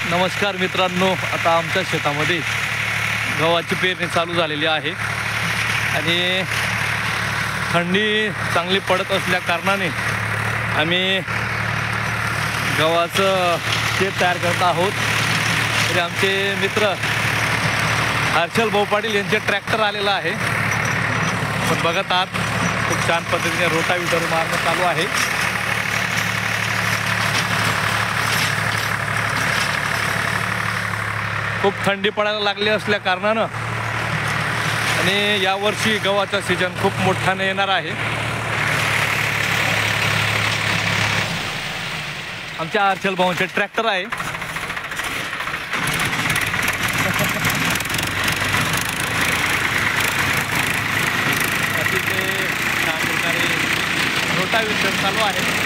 नमस्कार मित्रांनो, आता आमच्या शेतामध्ये गव्हाची पेरणी चालू झालेली आहे आणि थंडी चांगली पडत असल्या कारणाने आम्ही गव्हाचं शेत तयार करत आहोत. तरी आमचे मित्र हर्षल भाऊ पाटील यांचे ट्रॅक्टर आलेला आहे. पण बघत आहात खूप छान पद्धतीने रोटावेटर मारणं चालू आहे. खूप थंडी पडायला लागली असल्या कारणानं आणि यावर्षी गव्हाचा सीजन खूप मोठ्याने येणार आहे. आमच्या हर्षल भाऊंचे ट्रॅक्टर आहे. अतिशय छान प्रकारे रोटावेटर चालू आहे.